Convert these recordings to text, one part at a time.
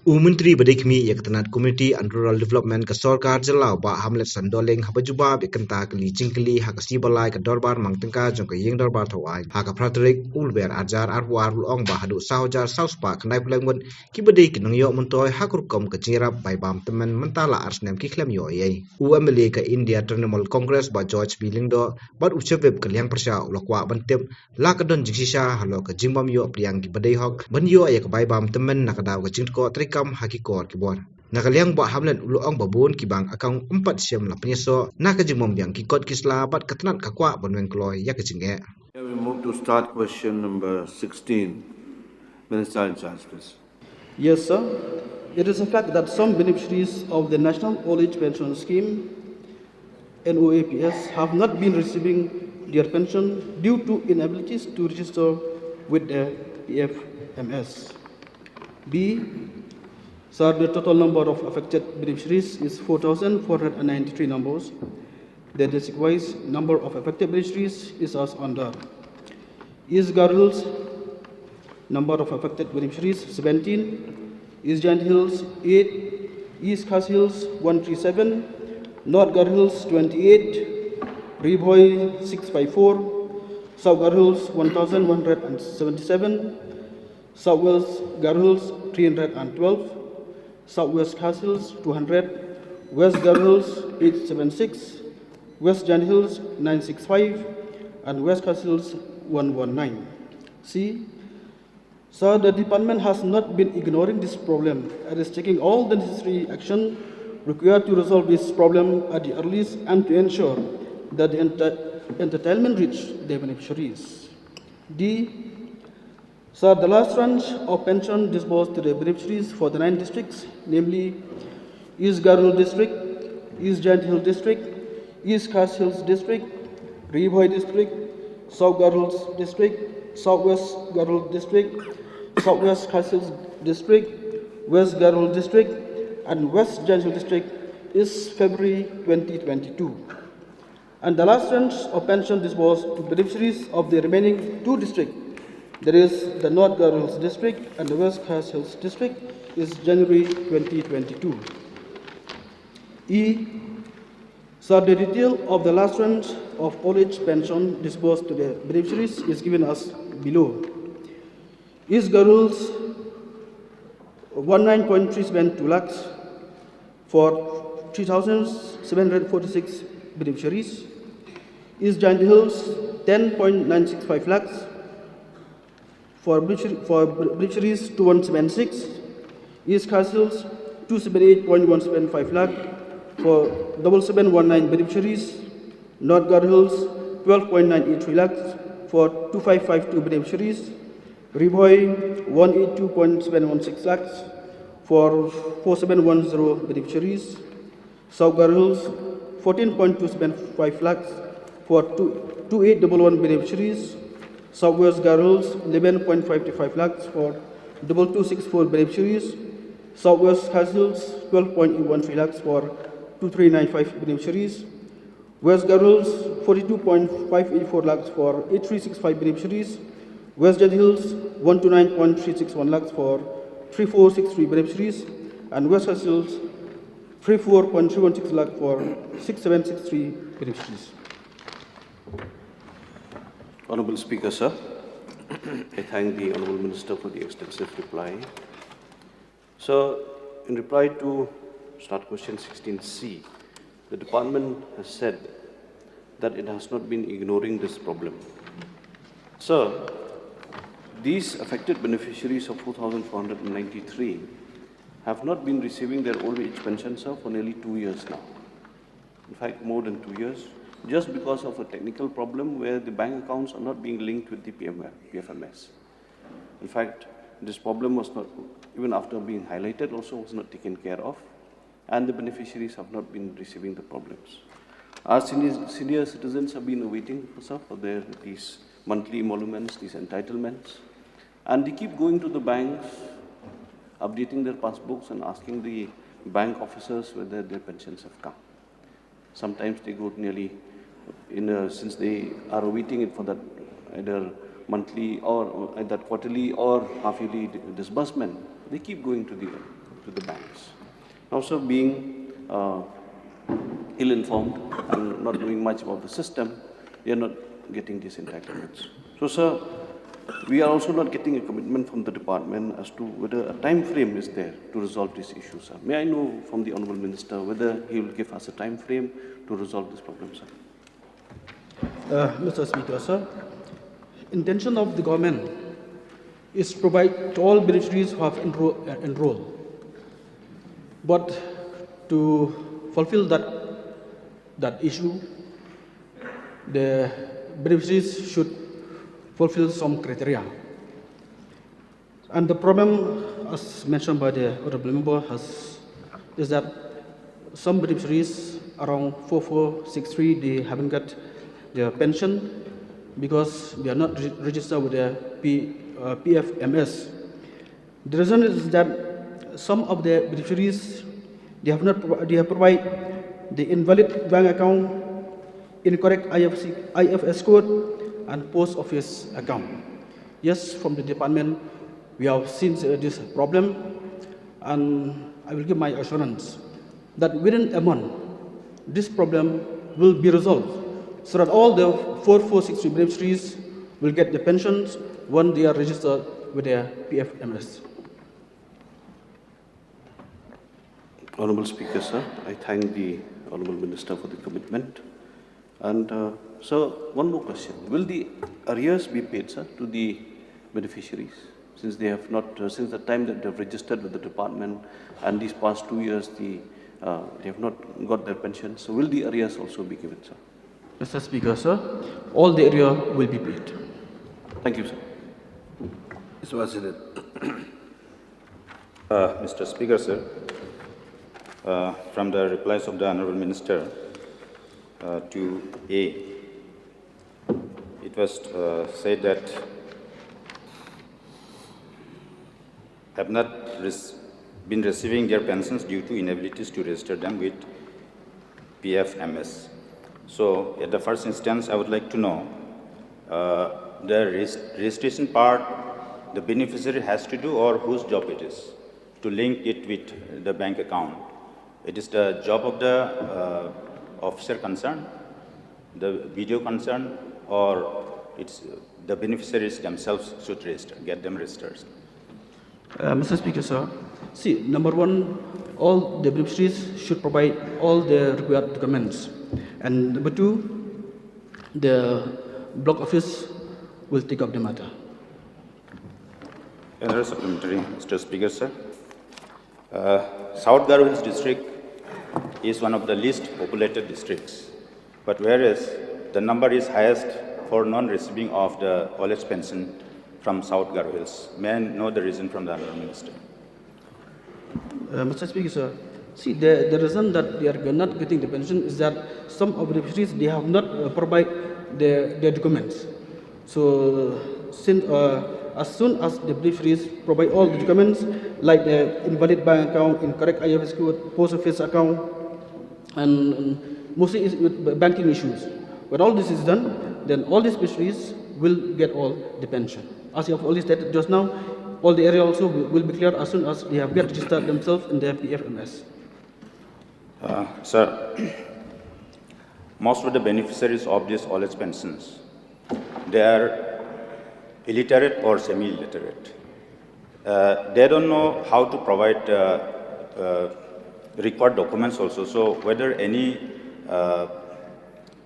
Menteri Badikmi Yaktanat Community and Rural Development ke Sorkar Jelau ba Hamletson Dohling habajuba bekenta keli cingkeli hakasi balai ke dorbar mangtengka jong ke yeng dorbar thawai haka pratrik ulber ajar arwar ulong ba hadu saujar sauspa kendai pelengmun ki badai kenang yo mentoy hakurkom ke jirap bai bam temen mentala snem ki khlem yo ye UMLA ke India Trinamool Congress ba George Bilindo bad uchebeb ke liang persya ulakwa bantep la ke don jingsisa halo ke jingbam yo priang ki badai hok ban yo ya ke bai bam temen nakadaw ke jingko kam hakikor kibon nakaliang ba hamlet uloong babun kibang akang 4 siam la penyeso nakajimom yang kikot kisla bat katnat kakwa bonweng kloy yakajinge. We move to start question number 16. Minister in charge, please. Yes, sir. It is a fact that some beneficiaries of the National Old Age Pension Scheme, NOAPS, have not been receiving their pension due to inabilities to register with the PFMS. B. Sir, the total number of affected beneficiaries is 4,493 numbers. The district-wise number of affected beneficiaries is as under. East Garhills, number of affected beneficiaries 17. East Giant Hills 8. East Khas Hills 137. North Garhills 28. Reboy 654. South Garhills 1,177. Southwest Garhills 312. Southwest Castles 200, West Garhills 876, West Giant Hills 965, and West Castles 119. C. Sir, the department has not been ignoring this problem and is taking all the necessary action required to resolve this problem at the earliest and to ensure that the entitlement reach the beneficiaries. D. Sir, the last tranche of pension disbursed to the beneficiaries for the 9 districts, namely East Garhil District, East Giant Hill District, East Khas Hills District, Reboy District, South Garhil District, Southwest Garhil District, Southwest Khas Hills District, West Garhil District, and West Giant Hill District is February 2022. And the last tranche of pension disbursed to beneficiaries of the remaining 2 districts, that is the North Garhills District and the West Khas Hills District, is January 2022. E. Sir, the detail of the last tranche of old age pension disbursed to the beneficiaries is given as below. East Garhills 19.372 lakhs for 3,746 beneficiaries. East Giant Hills 10.965 lakhs for beneficiaries 2176, East Castles 278.175 lakh for 7719 beneficiaries, North Garhills 12.983 lakhs for 2552 beneficiaries, Reboy 182.716 lakhs for 4710 beneficiaries, South Garhills 14.275 lakhs for 2811 beneficiaries, Southwest Garhills 11.55 lakhs for 2264 beneficiaries, Southwest Castles 12.13 lakhs for 2395 beneficiaries, West Garhills 42.584 lakhs for 8365 beneficiaries, West Giant Hills 129.361 lakhs for 3463 beneficiaries, and West Castles 34.316 lakhs for 6763 beneficiaries. Honorable Speaker, sir, I thank the Honorable Minister for the extensive reply. So, in reply to start question 16C, the department has said that it has not been ignoring this problem. Sir, these affected beneficiaries of 4,493 have not been receiving their old age pension, sir, for nearly 2 years now. In fact, more than 2 years, just because of a technical problem where the bank accounts are not being linked with the PFMS. In fact, this problem was not, even after being highlighted, also was not taken care of, and the beneficiaries have not been receiving the problems. Our senior citizens have been waiting for these monthly emoluments, these entitlements, and they keep going to the banks, updating their passbooks and asking the bank officers whether their pensions have come. Sometimes they go nearly, since they are waiting it for that either monthly or that quarterly or half-yearly disbursement, they keep going to the to the banks. Also being ill-informed and not knowing much about the system, we are not getting these entitlements. So, sir, we are also not getting a commitment from the department as to whether a time frame is there to resolve these issues, sir. May I know from the Honourable Minister whether he will give us a time frame to resolve this problem, sir? Mr. Speaker, sir, intention of the government is to provide to all beneficiaries who have enrolled. But to fulfill that issue, the beneficiaries should fulfill some criteria. And the problem, as mentioned by the honorable member, is that some beneficiaries around 4463, they haven't got their pension because they are not registered with the PFMS. The reason is that some of the beneficiaries, they have provided the invalid bank account, incorrect IFS code, and post office account. Yes, from the department, we have seen this problem, and I will give my assurance that within a month, this problem will be resolved, so that all the 4463 beneficiaries will get the pensions when they are registered with their PFMS. Honourable Speaker, sir, I thank the Honourable Minister for the commitment. And so, one more question. Will the arrears be paid, sir, to the beneficiaries? Since they have not, since the time that they have registered with the department and these past 2 years, they have not got their pension. So, will the arrears also be given, sir? Mr. Speaker, sir, all the area will be paid. Thank you, sir. Mr. President. Mr. Speaker, sir, from the replies of the Honourable Minister to A, it was said that have not been receiving their pensions due to inabilities to register them with PFMS. So, at the first instance, I would like to know the registration part the beneficiary has to do, or whose job it is to link it with the bank account. It is the job of the officer concerned, the video concerned, or it's the beneficiaries themselves should register, get them registered. Mr. Speaker, sir, see, number one, all the beneficiaries should provide all the required documents. And number two, the block office will take up the matter. Another supplementary, Mr. Speaker, sir. South Garhwil's district is one of the least populated districts, but whereas the number is highest for non-receiving of the old age pension from South Garhwils. May I know the reason from the Honourable Minister? Mr. Speaker, sir, see, the reason that they are not getting the pension is that some of the beneficiaries, they have not provided their documents. So, since, as soon as the beneficiaries provide all the documents, like the invalid bank account, incorrect IFS code, post office account, and mostly is with banking issues. When all this is done, then all these beneficiaries will get all the pension. As you have already stated just now, all the area also will be cleared as soon as they have get registered themselves in their PFMS. Sir, most of the beneficiaries of these old age pensions, they are illiterate or semi-illiterate. They don't know how to provide required documents also. So whether any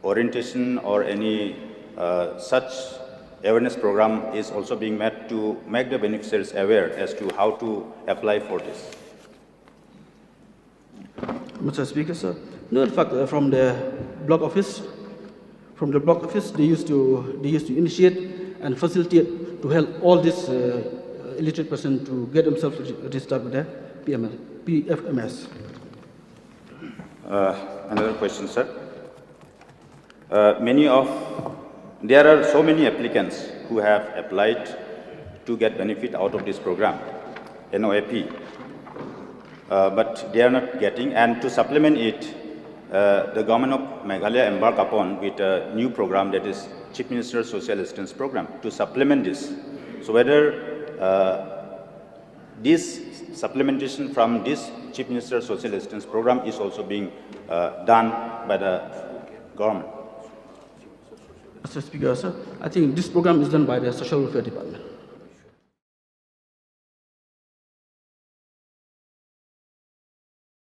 orientation or any such awareness program is also being made to make the beneficiaries aware as to how to apply for this. Mr. Speaker, sir, no, in fact, from the block office, they used to initiate and facilitate to help all this illiterate person to get themselves registered with the PFMS. Another question, sir. There are so many applicants who have applied to get benefit out of this program, NOAP, but they are not getting. And to supplement it, the government of Meghalaya embarked upon with a new program, that is Chief Minister's Social Assistance Program, to supplement this. So whether this supplementation from this Chief Minister's Social Assistance Program is also being done by the government? Mr. Speaker, sir, I think this program is done by the Social Welfare Department.